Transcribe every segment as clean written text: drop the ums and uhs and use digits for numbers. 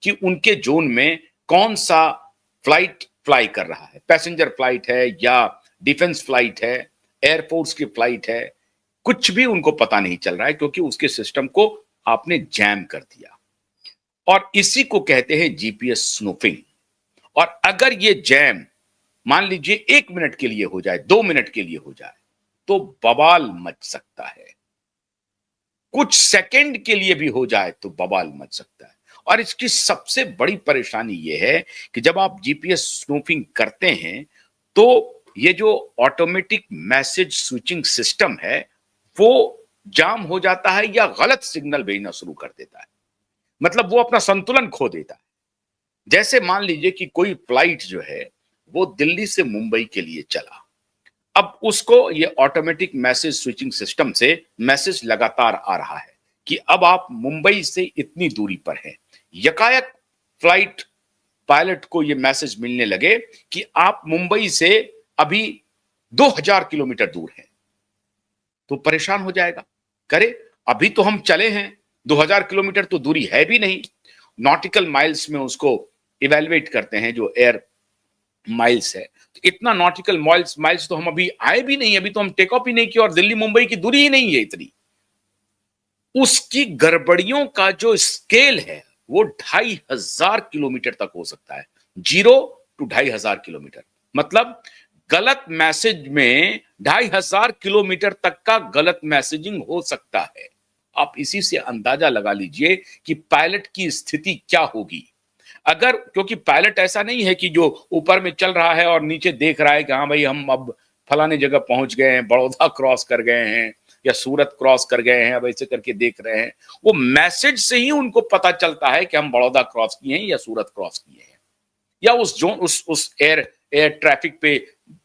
कि उनके जोन में कौन सा फ्लाइट फ्लाई कर रहा है, पैसेंजर फ्लाइट है या डिफेंस फ्लाइट है, एयरफोर्स की फ्लाइट है, कुछ भी उनको पता नहीं चल रहा है क्योंकि उसके सिस्टम को आपने जैम कर दिया। और इसी को कहते हैं जीपीएस स्नूफिंग। और अगर ये जैम मान लीजिए 1 मिनट के लिए हो जाए, 2 मिनट के लिए हो जाए, तो बवाल मच सकता है। कुछ सेकंड के लिए भी हो जाए तो बवाल मच सकता है। और इसकी सबसे बड़ी परेशानी यह है कि जब आप जीपीएस स्नूफिंग करते हैं तो ये जो ऑटोमेटिक मैसेज स्विचिंग सिस्टम है वो जाम हो जाता है या गलत सिग्नल भेजना शुरू कर देता है। मतलब वो अपना संतुलन खो देता है। जैसे मान लीजिए कि कोई फ्लाइट जो है वो दिल्ली से मुंबई के लिए चला, अब उसको ये ऑटोमेटिक मैसेज स्विचिंग सिस्टम से मैसेज लगातार आ रहा है कि अब आप मुंबई से इतनी दूरी पर हैं। यकायक फ्लाइट पायलट को ये मैसेज मिलने लगे कि आप मुंबई से अभी 2000 किलोमीटर दूर हैं, तो परेशान हो जाएगा। करे अभी तो हम चले हैं, 2000 किलोमीटर तो दूरी है भी नहीं। नॉटिकल माइल्स में उसको इवेलुएट करते हैं, जो एयर माइल्स है, तो इतना नॉटिकल माइल्स तो हम अभी आए भी नहीं, अभी तो हम टेक ऑफ ही नहीं किया और दिल्ली मुंबई की दूरी ही नहीं है इतनी। उसकी गड़बड़ियों का जो स्केल है वो 2500 किलोमीटर तक हो सकता है। 0 to 2500 किलोमीटर, मतलब गलत मैसेज में 2500 किलोमीटर तक का गलत मैसेजिंग हो सकता है। आप इसी से अंदाजा लगा लीजिए कि पायलट की स्थिति क्या होगी। अगर, क्योंकि पायलट ऐसा नहीं है कि जो ऊपर में चल रहा है और नीचे देख रहा है कि हाँ भाई हम अब फलाने जगह पहुंच गए हैं, बड़ौदा क्रॉस कर गए हैं या सूरत क्रॉस कर गए हैं, अब ऐसे करके देख रहे हैं। वो मैसेज से ही उनको पता चलता है कि हम बड़ौदा क्रॉस किए हैं या सूरत क्रॉस किए हैं, या उस जोन उस एयर ट्रैफिक पे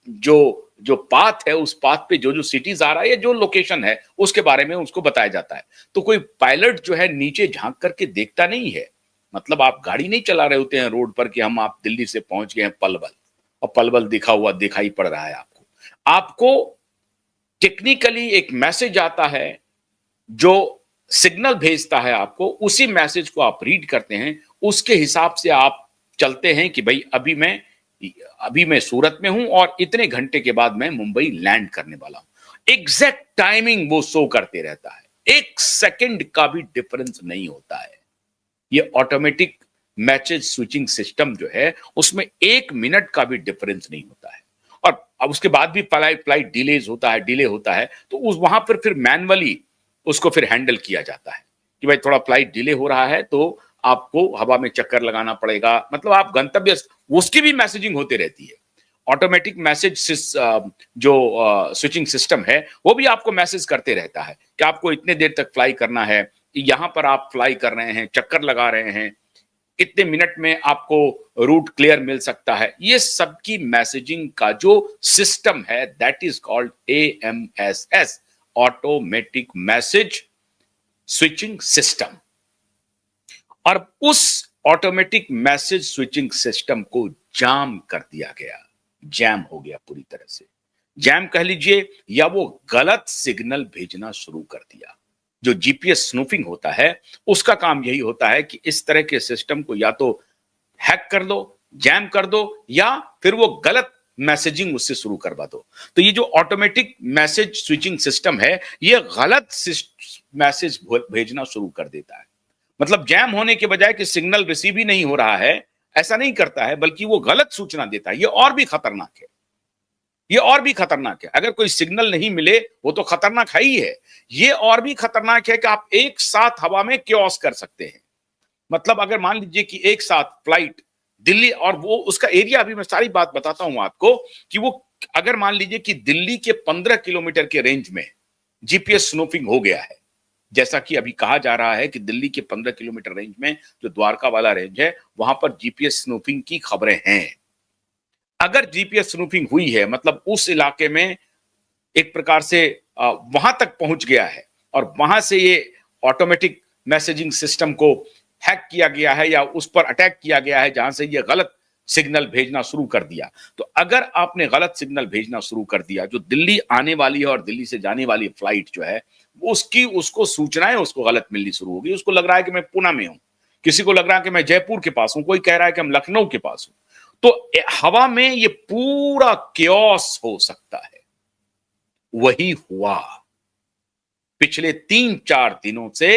जो पाथ है, उस पाथ पे जो सिटीज आ रहा है या जो लोकेशन है उसके बारे में उसको बताया जाता है। तो कोई पायलट जो है नीचे झांक करके देखता नहीं है। मतलब आप गाड़ी नहीं चला रहे होते हैं रोड पर कि आप दिल्ली से पहुंच गए हैं पलवल, और पलवल दिखाई पड़ रहा है आपको टेक्निकली एक मैसेज आता है जो सिग्नल भेजता है आपको, उसी मैसेज को आप रीड करते हैं, उसके हिसाब से आप चलते हैं कि भाई अभी मैं सूरत में हूं और इतने घंटे के बाद मैं मुंबई लैंड करने वाला हूं। एग्जैक्ट टाइमिंग वो शो करते रहता है, 1 सेकंड का भी डिफरेंस नहीं होता है। ये ऑटोमेटिक मैसेज स्विचिंग सिस्टम जो है उसमें 1 मिनट का भी डिफरेंस नहीं होता है। और अब उसके बाद भी फ्लाइट डिले होता है तो वहां पर फिर मैनुअली उसको फिर हैंडल किया जाता है कि भाई थोड़ा फ्लाइट डिले हो रहा है तो आपको हवा में चक्कर लगाना पड़ेगा। मतलब आप गंतव्य, उसकी भी मैसेजिंग होती रहती है। ऑटोमेटिक मैसेज जो स्विचिंग सिस्टम है वो भी आपको मैसेज करते रहता है कि आपको इतने देर तक फ्लाई करना है, यहां पर आप फ्लाई कर रहे हैं, चक्कर लगा रहे हैं, कितने मिनट में आपको रूट क्लियर मिल सकता है। ये सबकी मैसेजिंग का जो सिस्टम है that is called AMSS, automatic message switching system. और उस ऑटोमेटिक मैसेज स्विचिंग सिस्टम को जाम कर दिया गया, जैम हो गया पूरी तरह से। जैम कह लीजिए या वो गलत सिग्नल भेजना शुरू कर दिया। जो जीपीएस स्नूफिंग होता है उसका काम यही होता है कि इस तरह के सिस्टम को या तो हैक कर दो, जैम कर दो, या फिर वो गलत मैसेजिंग उससे शुरू करवा दो। तो ये जो ऑटोमेटिक मैसेज स्विचिंग सिस्टम है ये गलत मैसेज भेजना शुरू कर देता है। मतलब जैम होने के बजाय कि सिग्नल रिसीव ही नहीं हो रहा है, ऐसा नहीं करता है, बल्कि वो गलत सूचना देता है। ये और भी खतरनाक है, ये और भी खतरनाक है। अगर कोई सिग्नल नहीं मिले वो तो खतरनाक है ही है, ये और भी खतरनाक है कि आप एक साथ हवा में क्रॉस कर सकते हैं। मतलब अगर मान लीजिए कि एक साथ फ्लाइट दिल्ली, और वो उसका एरिया, अभी मैं सारी बात बताता हूं आपको कि वो अगर मान लीजिए कि दिल्ली के 15 किलोमीटर के रेंज में जीपीएस स्नूफिंग हो गया है, जैसा कि अभी कहा जा रहा है कि दिल्ली के 15 किलोमीटर रेंज में जो द्वारका वाला रेंज है वहां पर जीपीएस स्नूफिंग की खबरें हैं। अगर जीपीएस स्नूफिंग हुई है मतलब उस इलाके में एक प्रकार से वहां तक पहुंच गया है और वहां से ये ऑटोमेटिक मैसेजिंग सिस्टम को हैक किया गया है या उस पर अटैक किया गया है जहां से ये गलत सिग्नल भेजना शुरू कर दिया। तो अगर आपने गलत सिग्नल भेजना शुरू कर दिया, जो दिल्ली आने वाली है और दिल्ली से जाने वाली फ्लाइट जो है उसको सूचनाएं उसको गलत मिलनी शुरू होगी। उसको लग रहा है कि मैं पुणे में हूं, किसी को लग रहा है कि मैं जयपुर के पास हूं, कोई कह रहा है कि हम लखनऊ के पास हूं। तो हवा में ये पूरा क्योस हो सकता है। वही हुआ पिछले 3-4 दिनों से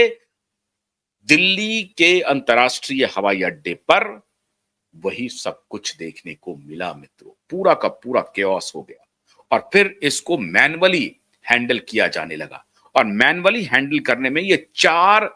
दिल्ली के अंतर्राष्ट्रीय हवाई अड्डे पर। वही सब कुछ देखने को मिला मित्रों, पूरा का पूरा केओस हो गया। और फिर इसको मैन्युअली हैंडल किया जाने लगा, और मैन्युअली हैंडल करने में ये 4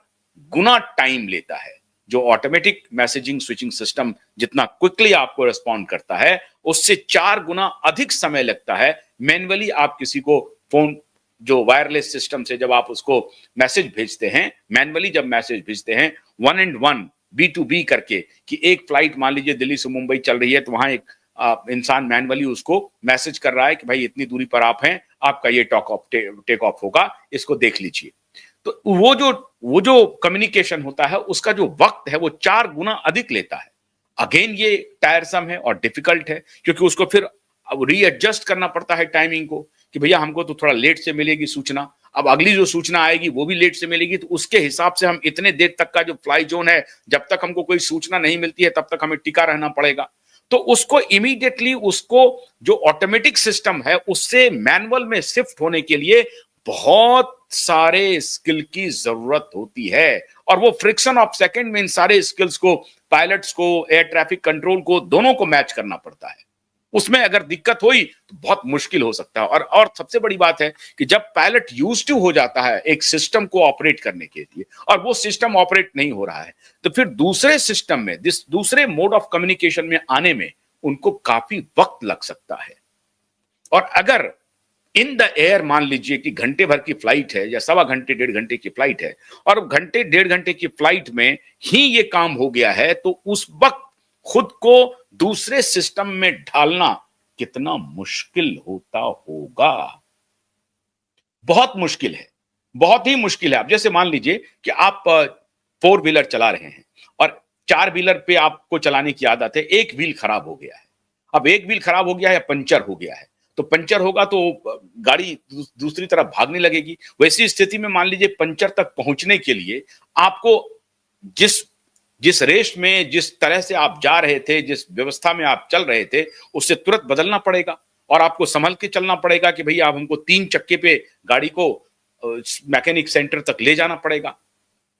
गुना टाइम लेता है। जो ऑटोमेटिक मैसेजिंग स्विचिंग सिस्टम जितना क्विकली आपको रिस्पॉन्ड करता है, उससे 4 गुना अधिक समय लगता है मैन्युअली आप किसी को फोन, जो वायरलेस सिस्टम से जब आप उसको मैसेज भेजते हैं, मैन्युअली जब मैसेज भेजते हैं 1 एंड 1 B2B करके, कि एक फ्लाइट मान लीजिए दिल्ली से मुंबई चल रही है, तो वहां एक इंसान मैन्युअली उसको मैसेज कर रहा है कि भाई इतनी दूरी पर आप हैं, आपका ये टेक ऑफ होगा, इसको देख लीजिए। तो वो जो कम्युनिकेशन होता है, उसका जो वक्त है वो 4 गुना अधिक लेता है। अगेन ये टायरसम है और डिफिकल्ट है, क्योंकि उसको फिर रीएडजस्ट करना पड़ता है टाइमिंग को, कि भैया हमको तो थोड़ा लेट से मिलेगी सूचना, अब अगली जो सूचना आएगी वो भी लेट से मिलेगी, तो उसके हिसाब से हम इतने देर तक का जो फ्लाई जोन है, जब तक हमको कोई सूचना नहीं मिलती है तब तक हमें टिका रहना पड़ेगा। तो उसको इमीडिएटली, उसको जो ऑटोमेटिक सिस्टम है उससे मैनुअल में शिफ्ट होने के लिए बहुत सारे स्किल की जरूरत होती है, और वो फ्रिक्शन ऑफ सेकंड में इन सारे स्किल्स को, पायलट्स को, एयर ट्रैफिक कंट्रोल को, दोनों को मैच करना पड़ता है। उसमें अगर दिक्कत हुई तो बहुत मुश्किल हो सकता है। और सबसे बड़ी बात है कि जब पायलट यूज्ड टू हो जाता है एक सिस्टम को ऑपरेट करने के लिए, और वो सिस्टम ऑपरेट नहीं हो रहा है, तो फिर दूसरे सिस्टम में, दूसरे मोड ऑफ कम्युनिकेशन में आने में उनको काफी वक्त लग सकता है। और अगर इन द एयर मान लीजिए कि घंटे भर की फ्लाइट है, या सवा घंटे 1.5 घंटे की फ्लाइट है, और घंटे 1.5 घंटे की फ्लाइट में ही ये काम हो गया है, तो उस वक्त खुद को दूसरे सिस्टम में ढालना कितना मुश्किल होता होगा। बहुत मुश्किल है, बहुत ही मुश्किल है। अब जैसे मान लीजिए कि आप 4 व्हीलर चला रहे हैं, और 4 व्हीलर पे आपको चलाने की आदत है, एक व्हील खराब हो गया है। अब एक व्हील खराब हो गया है या पंचर हो गया है, तो पंचर होगा तो गाड़ी दूसरी तरफ भागने लगेगी। वैसी स्थिति में मान लीजिए पंचर तक पहुंचने के लिए आपको जिस जिस रेस में, जिस तरह से आप जा रहे थे, जिस व्यवस्था में आप चल रहे थे, उससे तुरंत बदलना पड़ेगा, और आपको संभल के चलना पड़ेगा कि भैया आप हमको 3 चक्के पे गाड़ी को मैकेनिक सेंटर तक ले जाना पड़ेगा।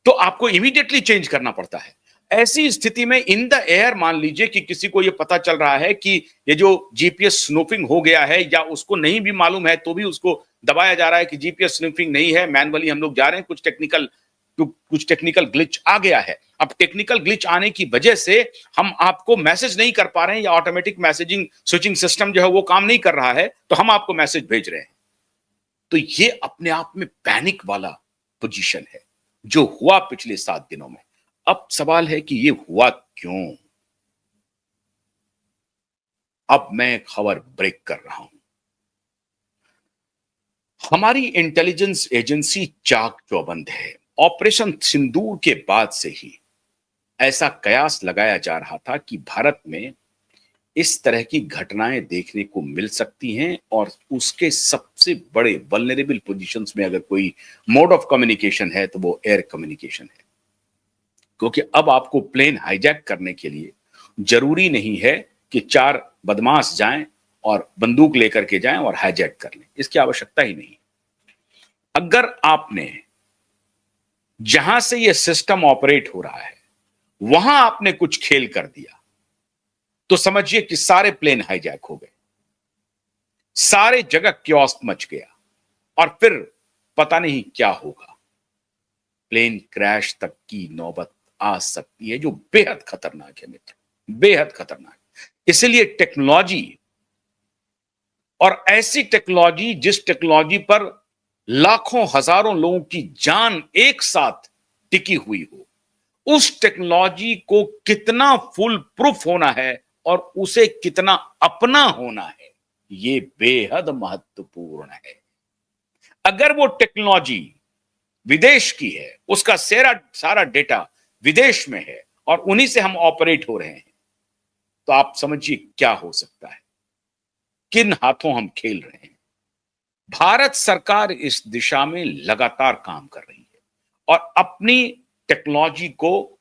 तो आपको इमीडिएटली चेंज करना पड़ता है। ऐसी स्थिति में इन द एयर मान लीजिए कि किसी को यह पता चल रहा है कि ये जो जीपीएस स्नूपिंग हो गया है, या उसको नहीं भी मालूम है तो भी उसको दबाया जा रहा है कि जीपीएस स्नूपिंग नहीं है, मैन्युअली हम लोग जा रहे हैं, कुछ टेक्निकल ग्लिच आ गया है। अब टेक्निकल ग्लिच आने की वजह से हम आपको मैसेज नहीं कर पा रहे हैं, या ऑटोमेटिक मैसेजिंग स्विचिंग सिस्टम जो है वो काम नहीं कर रहा है, तो हम आपको मैसेज भेज रहे हैं। तो ये अपने आप में पैनिक वाला पोजीशन है जो हुआ पिछले 7 दिनों में। अब सवाल है कि ये हुआ क्यों? अब मैं खबर ब्रेक कर रहा हूं। हमारी इंटेलिजेंस एजेंसी चाक चौबंद है। ऑपरेशन सिंदूर के बाद से ही ऐसा कयास लगाया जा रहा था कि भारत में इस तरह की घटनाएं देखने को मिल सकती हैं, और उसके सबसे बड़े वल्नरेबल पोजीशंस में अगर कोई मोड ऑफ कम्युनिकेशन है तो वो एयर कम्युनिकेशन है। क्योंकि अब आपको प्लेन हाईजैक करने के लिए जरूरी नहीं है कि 4 बदमाश जाएं और बंदूक लेकर के जाएं और हाईजैक कर लें, इसकी आवश्यकता ही नहीं। अगर आपने जहां से यह सिस्टम ऑपरेट हो रहा है वहां आपने कुछ खेल कर दिया, तो समझिए कि सारे प्लेन हाईजैक हो गए, सारे जगह क्योस मच गया, और फिर पता नहीं क्या होगा। प्लेन क्रैश तक की नौबत आ सकती है, जो बेहद खतरनाक है मित्र, बेहद खतरनाक। इसलिए टेक्नोलॉजी, और ऐसी टेक्नोलॉजी जिस टेक्नोलॉजी पर लाखों हजारों लोगों की जान एक साथ टिकी हुई हो, उस टेक्नोलॉजी को कितना फुल प्रूफ होना है और उसे कितना अपना होना है, यह बेहद महत्वपूर्ण है। अगर वो टेक्नोलॉजी विदेश की है, उसका सारा डेटा विदेश में है, और उन्हीं से हम ऑपरेट हो रहे हैं, तो आप समझिए क्या हो सकता है, किन हाथों हम खेल रहे हैं। भारत सरकार इस दिशा में लगातार काम कर रही है, और अपनी टेक्नोलॉजी को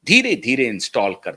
धीरे धीरे इंस्टॉल कर